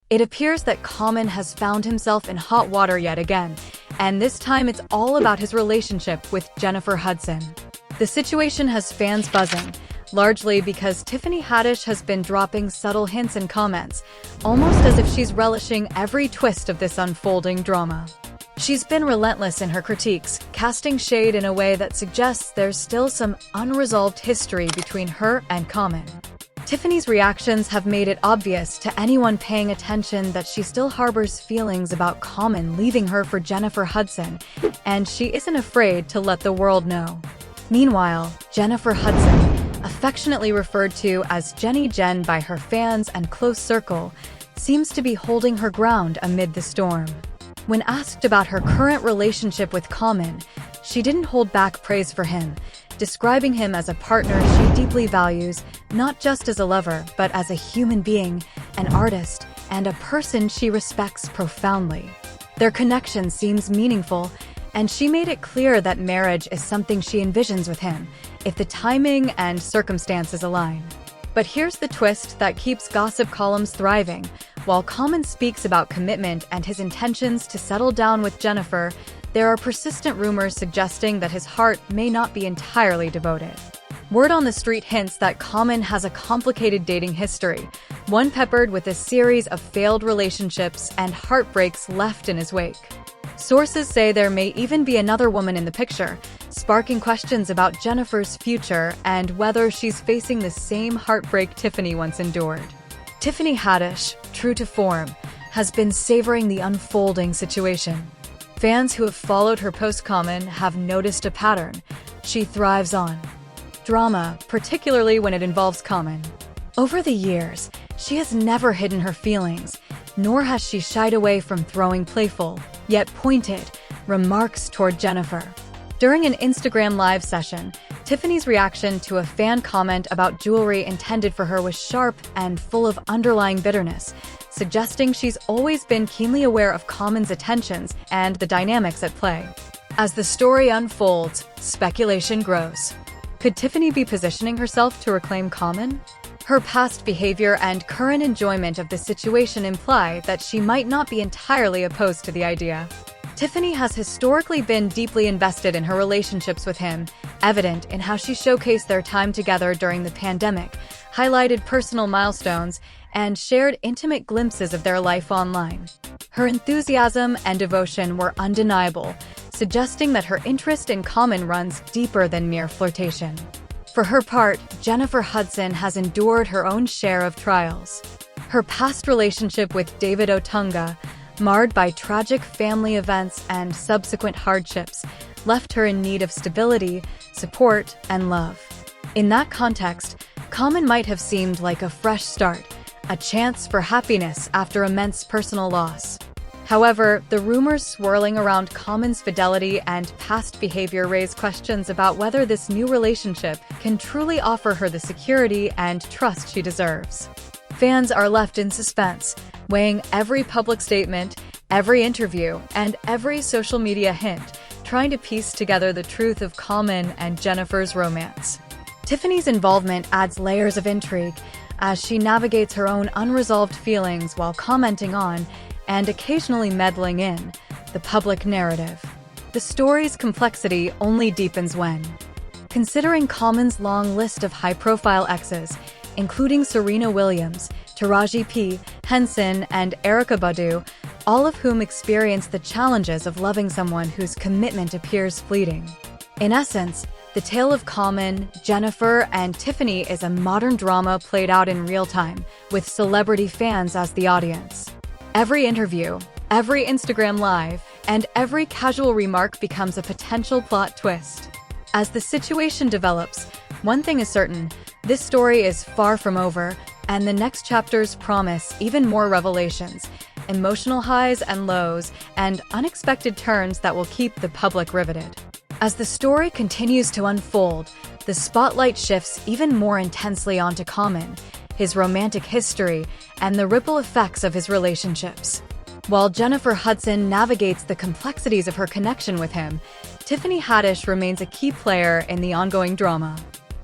It appears that Common has found himself in hot water yet again, and this time it's all about his relationship with Jennifer Hudson. The situation has fans buzzing, largely because Tiffany Haddish has been dropping subtle hints and comments, almost as if she's relishing every twist of this unfolding drama. She's been relentless in her critiques, casting shade in a way that suggests there's still some unresolved history between her and Common. Tiffany's reactions have made it obvious to anyone paying attention that she still harbors feelings about Common leaving her for Jennifer Hudson, and she isn't afraid to let the world know. Meanwhile, Jennifer Hudson, affectionately referred to as Jenny Jen by her fans and close circle, seems to be holding her ground amid the storm. When asked about her current relationship with Common, she didn't hold back praise for him, describing him as a partner she deeply values, not just as a lover, but as a human being, an artist, and a person she respects profoundly. Their connection seems meaningful, and she made it clear that marriage is something she envisions with him, if the timing and circumstances align. But here's the twist that keeps gossip columns thriving. While Common speaks about commitment and his intentions to settle down with Jennifer, there are persistent rumors suggesting that his heart may not be entirely devoted. Word on the street hints that Common has a complicated dating history, one peppered with a series of failed relationships and heartbreaks left in his wake. Sources say there may even be another woman in the picture, sparking questions about Jennifer's future and whether she's facing the same heartbreak Tiffany once endured. Tiffany Haddish, true to form, has been savoring the unfolding situation. Fans who have followed her post-Common have noticed a pattern. She thrives on drama, particularly when it involves Common. Over the years, she has never hidden her feelings, nor has she shied away from throwing playful, yet pointed, remarks toward Jennifer. During an Instagram live session, Tiffany's reaction to a fan comment about jewelry intended for her was sharp and full of underlying bitterness, suggesting she's always been keenly aware of Common's attentions and the dynamics at play. As the story unfolds, speculation grows. Could Tiffany be positioning herself to reclaim Common? Her past behavior and current enjoyment of the situation imply that she might not be entirely opposed to the idea. Tiffany has historically been deeply invested in her relationships with him, evident in how she showcased their time together during the pandemic, highlighted personal milestones, and shared intimate glimpses of their life online. Her enthusiasm and devotion were undeniable, suggesting that her interest in Common runs deeper than mere flirtation. For her part, Jennifer Hudson has endured her own share of trials. Her past relationship with David Otunga, marred by tragic family events and subsequent hardships, left her in need of stability, support, and love. In that context, Common might have seemed like a fresh start, a chance for happiness after immense personal loss. However, the rumors swirling around Common's fidelity and past behavior raise questions about whether this new relationship can truly offer her the security and trust she deserves. Fans are left in suspense, weighing every public statement, every interview, and every social media hint, trying to piece together the truth of Common and Jennifer's romance. Tiffany's involvement adds layers of intrigue as she navigates her own unresolved feelings while commenting on, and occasionally meddling in, the public narrative. The story's complexity only deepens when considering Common's long list of high-profile exes, including Serena Williams, Taraji P. Henson, and Erykah Badu, all of whom experienced the challenges of loving someone whose commitment appears fleeting. In essence, the tale of Common, Jennifer, and Tiffany is a modern drama played out in real time, with celebrity fans as the audience. Every interview, every Instagram live, and every casual remark becomes a potential plot twist. As the situation develops, one thing is certain: this story is far from over, and the next chapters promise even more revelations, emotional highs and lows, and unexpected turns that will keep the public riveted. As the story continues to unfold, the spotlight shifts even more intensely onto Common, his romantic history, and the ripple effects of his relationships. While Jennifer Hudson navigates the complexities of her connection with him, Tiffany Haddish remains a key player in the ongoing drama.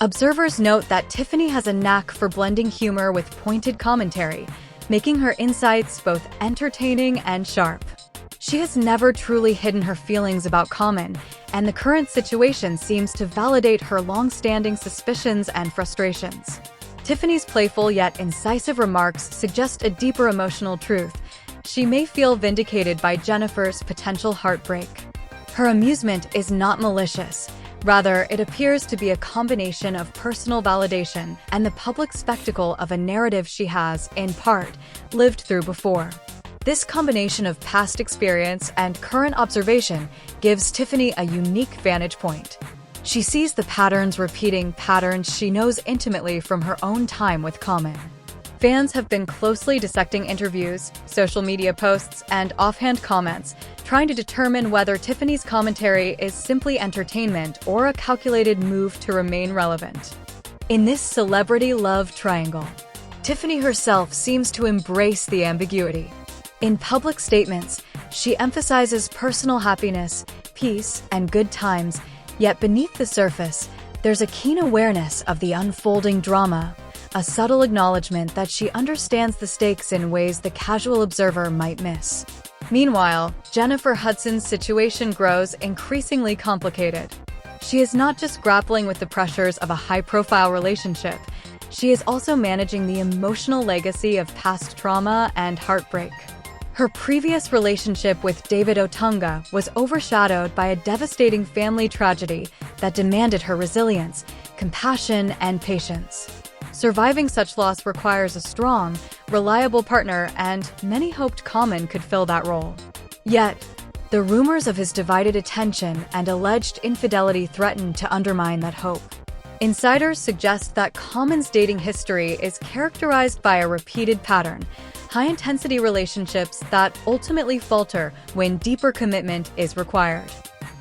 Observers note that Tiffany has a knack for blending humor with pointed commentary, making her insights both entertaining and sharp. She has never truly hidden her feelings about Common, and the current situation seems to validate her long-standing suspicions and frustrations. Tiffany's playful yet incisive remarks suggest a deeper emotional truth. She may feel vindicated by Jennifer's potential heartbreak. Her amusement is not malicious. Rather, it appears to be a combination of personal validation and the public spectacle of a narrative she has, in part, lived through before. This combination of past experience and current observation gives Tiffany a unique vantage point. She sees the repeating patterns she knows intimately from her own time with Common. Fans have been closely dissecting interviews, social media posts, and offhand comments, trying to determine whether Tiffany's commentary is simply entertainment or a calculated move to remain relevant. In this celebrity love triangle, Tiffany herself seems to embrace the ambiguity. In public statements, she emphasizes personal happiness, peace, and good times, yet beneath the surface, there's a keen awareness of the unfolding drama, a subtle acknowledgement that she understands the stakes in ways the casual observer might miss. Meanwhile, Jennifer Hudson's situation grows increasingly complicated. She is not just grappling with the pressures of a high-profile relationship, she is also managing the emotional legacy of past trauma and heartbreak. Her previous relationship with David Otunga was overshadowed by a devastating family tragedy that demanded her resilience, compassion, and patience. Surviving such loss requires a strong, reliable partner, and many hoped Common could fill that role. Yet, the rumors of his divided attention and alleged infidelity threaten to undermine that hope. Insiders suggest that Common's dating history is characterized by a repeated pattern: high-intensity relationships that ultimately falter when deeper commitment is required.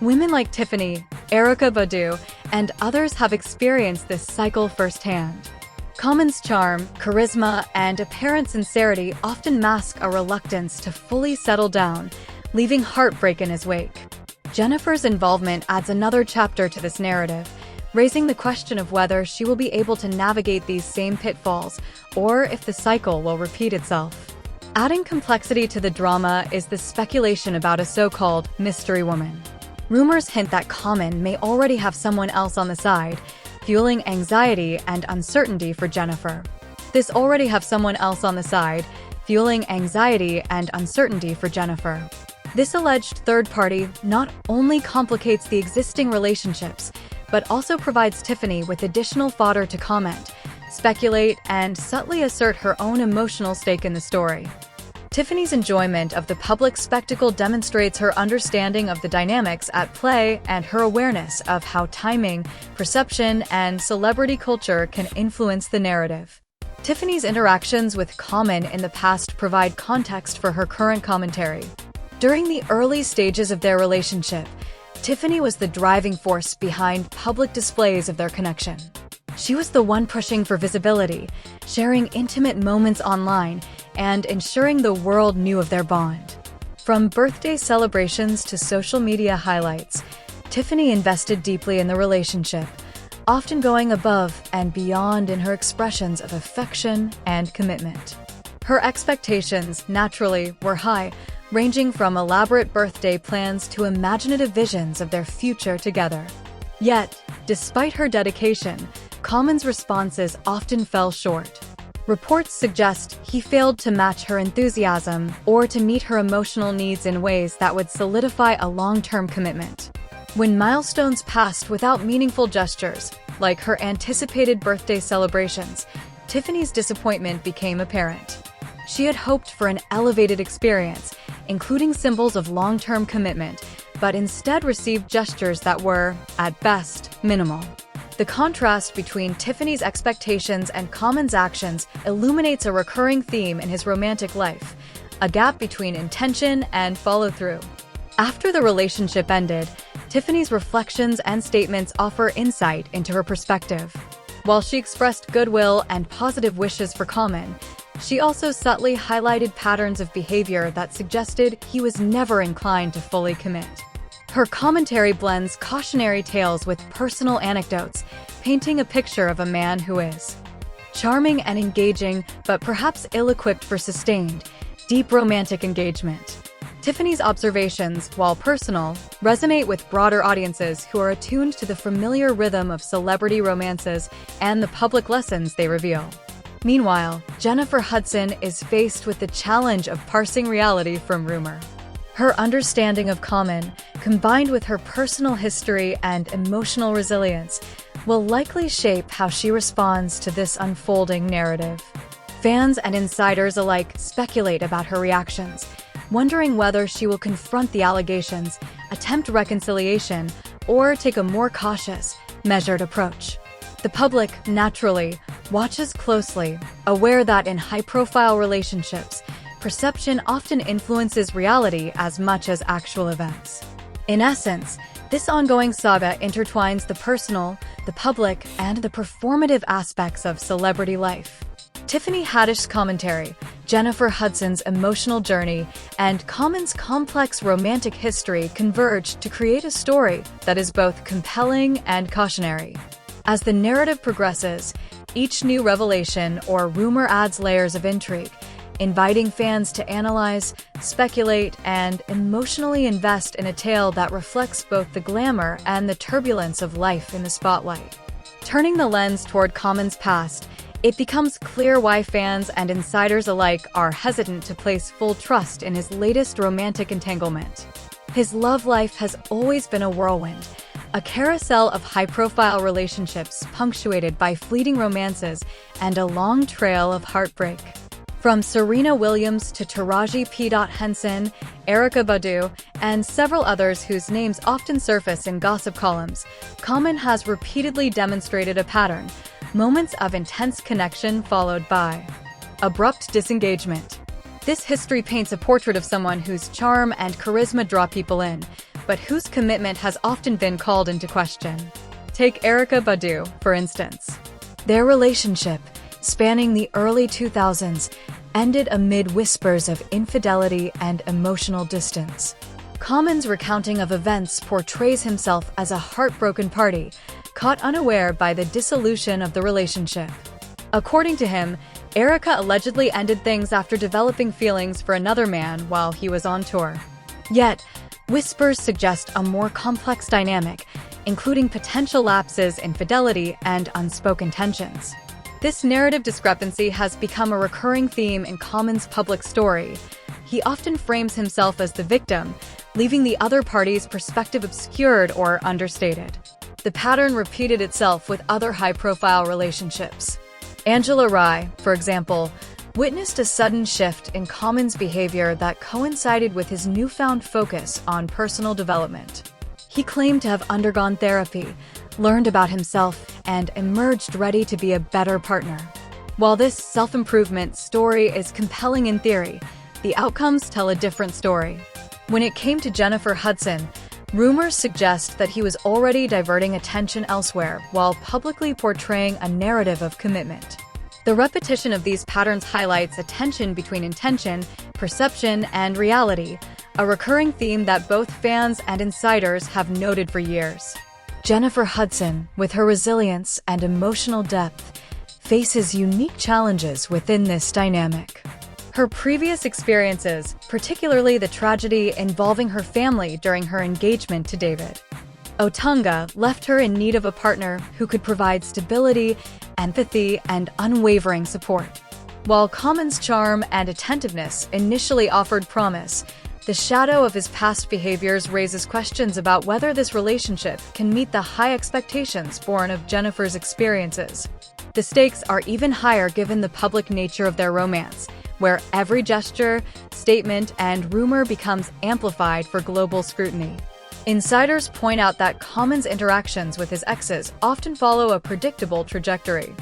Women like Tiffany, Erykah Badu, and others have experienced this cycle firsthand. Common's charm, charisma, and apparent sincerity often mask a reluctance to fully settle down, leaving heartbreak in his wake. Jennifer's involvement adds another chapter to this narrative, raising the question of whether she will be able to navigate these same pitfalls, or if the cycle will repeat itself. Adding complexity to the drama is the speculation about a so-called mystery woman. Rumors hint that Common may already have someone else on the side, fueling anxiety and uncertainty for Jennifer. This already have someone else on the side, fueling anxiety and uncertainty for Jennifer. This alleged third party not only complicates the existing relationships, but also provides Tiffany with additional fodder to comment, speculate, and subtly assert her own emotional stake in the story. Tiffany's enjoyment of the public spectacle demonstrates her understanding of the dynamics at play and her awareness of how timing, perception, and celebrity culture can influence the narrative. Tiffany's interactions with Common in the past provide context for her current commentary. During the early stages of their relationship, Tiffany was the driving force behind public displays of their connection. She was the one pushing for visibility, sharing intimate moments online, and ensuring the world knew of their bond. From birthday celebrations to social media highlights, Tiffany invested deeply in the relationship, often going above and beyond in her expressions of affection and commitment. Her expectations, naturally, were high, ranging from elaborate birthday plans to imaginative visions of their future together. Yet, despite her dedication, Common's responses often fell short. Reports suggest he failed to match her enthusiasm or to meet her emotional needs in ways that would solidify a long-term commitment. When milestones passed without meaningful gestures, like her anticipated birthday celebrations, Tiffany's disappointment became apparent. She had hoped for an elevated experience, including symbols of long-term commitment, but instead received gestures that were, at best, minimal. The contrast between Tiffany's expectations and Common's actions illuminates a recurring theme in his romantic life: a gap between intention and follow-through. After the relationship ended, Tiffany's reflections and statements offer insight into her perspective. While she expressed goodwill and positive wishes for Common, she also subtly highlighted patterns of behavior that suggested he was never inclined to fully commit. Her commentary blends cautionary tales with personal anecdotes, painting a picture of a man who is charming and engaging, but perhaps ill-equipped for sustained, deep romantic engagement. Tiffany's observations, while personal, resonate with broader audiences who are attuned to the familiar rhythm of celebrity romances and the public lessons they reveal. Meanwhile, Jennifer Hudson is faced with the challenge of parsing reality from rumor. Her understanding of Common, combined with her personal history and emotional resilience, will likely shape how she responds to this unfolding narrative. Fans and insiders alike speculate about her reactions, wondering whether she will confront the allegations, attempt reconciliation, or take a more cautious, measured approach. The public, naturally, watches closely, aware that in high-profile relationships, perception often influences reality as much as actual events. In essence, this ongoing saga intertwines the personal, the public, and the performative aspects of celebrity life. Tiffany Haddish's commentary, Jennifer Hudson's emotional journey, and Common's complex romantic history converge to create a story that is both compelling and cautionary. As the narrative progresses, each new revelation or rumor adds layers of intrigue, inviting fans to analyze, speculate, and emotionally invest in a tale that reflects both the glamour and the turbulence of life in the spotlight. Turning the lens toward Common's past, it becomes clear why fans and insiders alike are hesitant to place full trust in his latest romantic entanglement. His love life has always been a whirlwind, a carousel of high-profile relationships punctuated by fleeting romances and a long trail of heartbreak. From Serena Williams to Taraji P. Henson, Erykah Badu, and several others whose names often surface in gossip columns, Common has repeatedly demonstrated a pattern: moments of intense connection followed by abrupt disengagement. This history paints a portrait of someone whose charm and charisma draw people in, but whose commitment has often been called into question. Take Erykah Badu, for instance. Their relationship, spanning the early 2000s, ended amid whispers of infidelity and emotional distance. Common's recounting of events portrays himself as a heartbroken party, caught unaware by the dissolution of the relationship. According to him, Erykah allegedly ended things after developing feelings for another man while he was on tour. Yet, whispers suggest a more complex dynamic, including potential lapses in fidelity and unspoken tensions. This narrative discrepancy has become a recurring theme in Common's public story. He often frames himself as the victim, leaving the other party's perspective obscured or understated. The pattern repeated itself with other high-profile relationships. Angela Rye, for example, witnessed a sudden shift in Common's behavior that coincided with his newfound focus on personal development. He claimed to have undergone therapy, learned about himself, and emerged ready to be a better partner. While this self-improvement story is compelling in theory, the outcomes tell a different story. When it came to Jennifer Hudson, rumors suggest that he was already diverting attention elsewhere while publicly portraying a narrative of commitment. The repetition of these patterns highlights a tension between intention, perception, and reality, a recurring theme that both fans and insiders have noted for years. Jennifer Hudson, with her resilience and emotional depth, faces unique challenges within this dynamic. Her previous experiences, particularly the tragedy involving her family during her engagement to David Otunga, left her in need of a partner who could provide stability, empathy, and unwavering support. While Common's charm and attentiveness initially offered promise, the shadow of his past behaviors raises questions about whether this relationship can meet the high expectations born of Jennifer's experiences. The stakes are even higher given the public nature of their romance, where every gesture, statement, and rumor becomes amplified for global scrutiny. Insiders point out that Common's interactions with his exes often follow a predictable trajectory.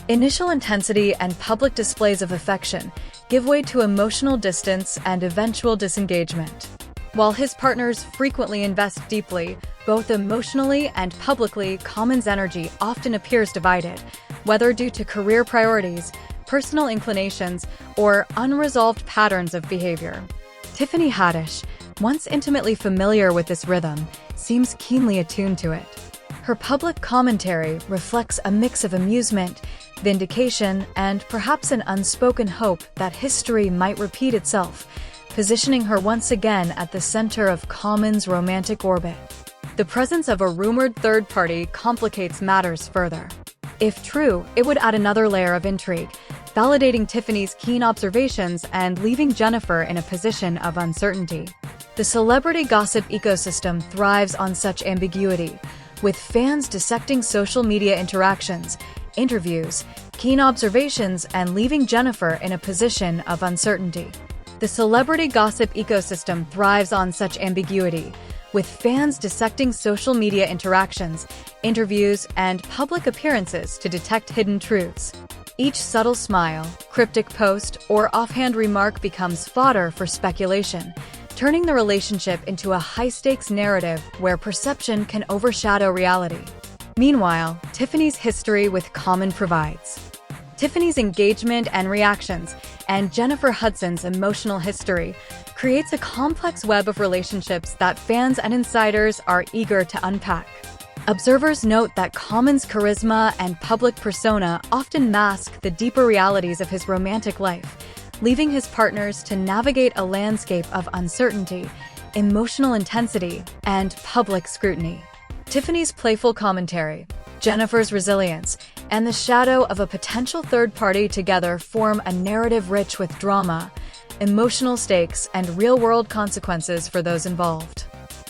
Initial intensity and public displays of affection give way to emotional distance and eventual disengagement. While his partners frequently invest deeply, both emotionally and publicly, Common's energy often appears divided, whether due to career priorities, personal inclinations, or unresolved patterns of behavior. Tiffany Haddish, once intimately familiar with this rhythm, seems keenly attuned to it. Her public commentary reflects a mix of amusement, vindication, and perhaps an unspoken hope that history might repeat itself, positioning her once again at the center of Common's romantic orbit. The presence of a rumored third party complicates matters further. If true, it would add another layer of intrigue, validating Tiffany's keen observations and leaving Jennifer in a position of uncertainty. The celebrity gossip ecosystem thrives on such ambiguity, with fans dissecting social media interactions, interviews, keen observations, and leaving Jennifer in a position of uncertainty. The celebrity gossip ecosystem thrives on such ambiguity, with fans dissecting social media interactions, interviews, and public appearances to detect hidden truths. Each subtle smile, cryptic post, or offhand remark becomes fodder for speculation, turning the relationship into a high-stakes narrative where perception can overshadow reality. Meanwhile, Tiffany's history with Common provides Tiffany's engagement and reactions, and Jennifer Hudson's emotional history creates a complex web of relationships that fans and insiders are eager to unpack. Observers note that Common's charisma and public persona often mask the deeper realities of his romantic life, leaving his partners to navigate a landscape of uncertainty, emotional intensity, and public scrutiny. Tiffany's playful commentary, Jennifer's resilience, and the shadow of a potential third party together form a narrative rich with drama, emotional stakes, and real-world consequences for those involved.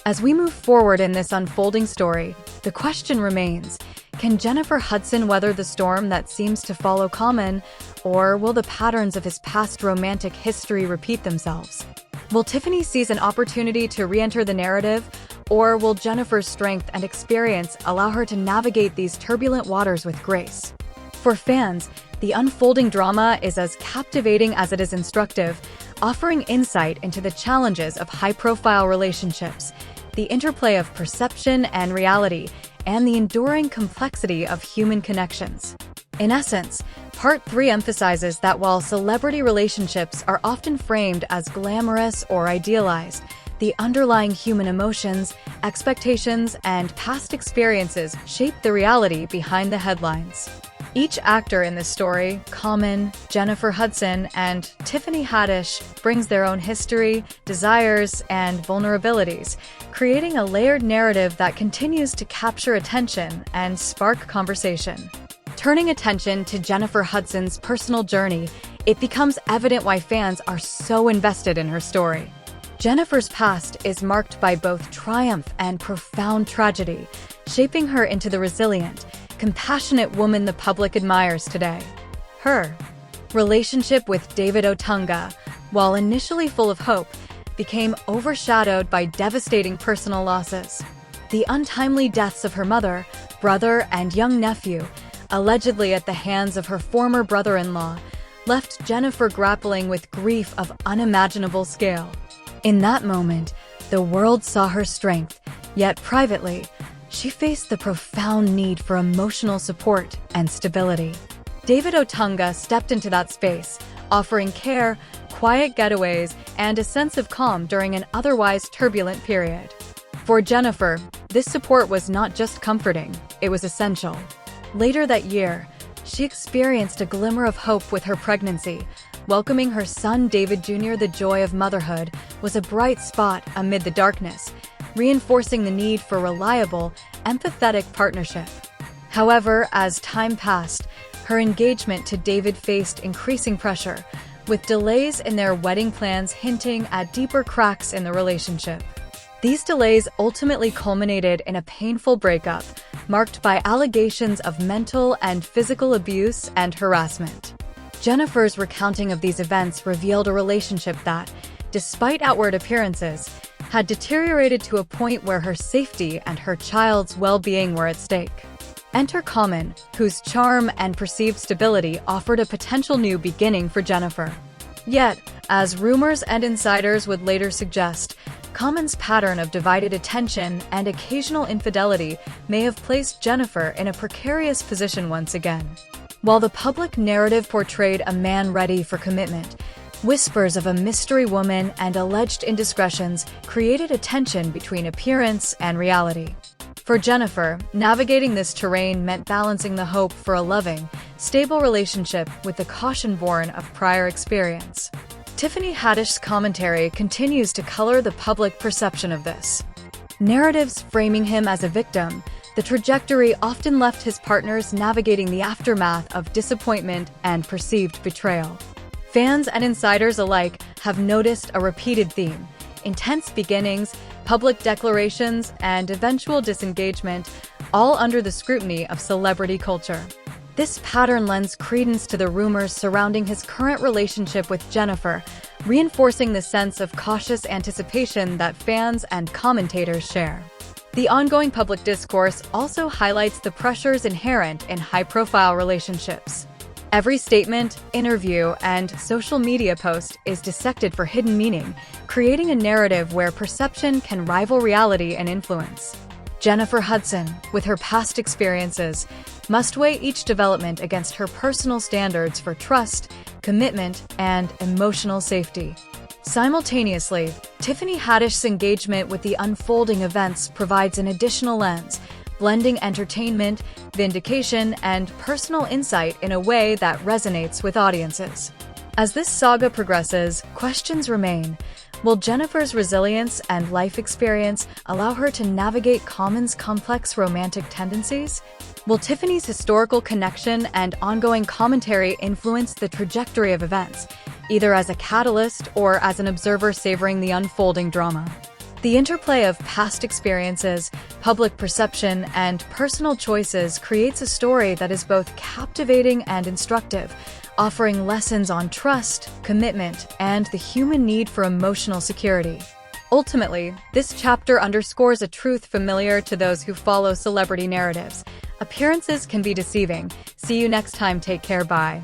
As we move forward in this unfolding story, the question remains, can Jennifer Hudson weather the storm that seems to follow Common, or will the patterns of his past romantic history repeat themselves? Will Tiffany seize an opportunity to re-enter the narrative, or will Jennifer's strength and experience allow her to navigate these turbulent waters with grace? For fans, the unfolding drama is as captivating as it is instructive, offering insight into the challenges of high-profile relationships, the interplay of perception and reality, and the enduring complexity of human connections. In essence, Part 3 emphasizes that while celebrity relationships are often framed as glamorous or idealized, the underlying human emotions, expectations, and past experiences shape the reality behind the headlines. Each actor in this story, Common, Jennifer Hudson, and Tiffany Haddish, brings their own history, desires, and vulnerabilities, creating a layered narrative that continues to capture attention and spark conversation. Turning attention to Jennifer Hudson's personal journey, it becomes evident why fans are so invested in her story. Jennifer's past is marked by both triumph and profound tragedy, shaping her into the resilient, compassionate woman the public admires today. Her relationship with David Otunga, while initially full of hope, became overshadowed by devastating personal losses. The untimely deaths of her mother, brother, and young nephew, allegedly at the hands of her former brother-in-law, left Jennifer grappling with grief of unimaginable scale. In that moment, the world saw her strength, yet privately, she faced the profound need for emotional support and stability. David Otunga stepped into that space, offering care, quiet getaways, and a sense of calm during an otherwise turbulent period. For Jennifer, this support was not just comforting, it was essential. Later that year, she experienced a glimmer of hope with her pregnancy. Welcoming her son David Jr. The joy of motherhood was a bright spot amid the darkness, reinforcing the need for reliable, empathetic partnership. However, as time passed, her engagement to David faced increasing pressure, with delays in their wedding plans hinting at deeper cracks in the relationship. These delays ultimately culminated in a painful breakup, marked by allegations of mental and physical abuse and harassment. Jennifer's recounting of these events revealed a relationship that, despite outward appearances, had deteriorated to a point where her safety and her child's well-being were at stake. Enter Common, whose charm and perceived stability offered a potential new beginning for Jennifer. Yet, as rumors and insiders would later suggest, Common's pattern of divided attention and occasional infidelity may have placed Jennifer in a precarious position once again. While the public narrative portrayed a man ready for commitment, whispers of a mystery woman and alleged indiscretions created a tension between appearance and reality. For Jennifer, navigating this terrain meant balancing the hope for a loving, stable relationship with the caution born of prior experience. Tiffany Haddish's commentary continues to color the public perception of this. Narratives framing him as a victim, the trajectory often left his partners navigating the aftermath of disappointment and perceived betrayal. Fans and insiders alike have noticed a repeated theme: intense beginnings, public declarations, and eventual disengagement, all under the scrutiny of celebrity culture. This pattern lends credence to the rumors surrounding his current relationship with Jennifer, reinforcing the sense of cautious anticipation that fans and commentators share. The ongoing public discourse also highlights the pressures inherent in high-profile relationships. Every statement, interview, and social media post is dissected for hidden meaning, creating a narrative where perception can rival reality and influence. Jennifer Hudson, with her past experiences, must weigh each development against her personal standards for trust, commitment, and emotional safety. Simultaneously, Tiffany Haddish's engagement with the unfolding events provides an additional lens, blending entertainment, vindication, and personal insight in a way that resonates with audiences. As this saga progresses, questions remain. Will Jennifer's resilience and life experience allow her to navigate Common's complex romantic tendencies? Will Tiffany's historical connection and ongoing commentary influence the trajectory of events, either as a catalyst or as an observer savoring the unfolding drama? The interplay of past experiences, public perception, and personal choices creates a story that is both captivating and instructive, offering lessons on trust, commitment, and the human need for emotional security. Ultimately, this chapter underscores a truth familiar to those who follow celebrity narratives. Appearances can be deceiving. See you next time. Take care. Bye.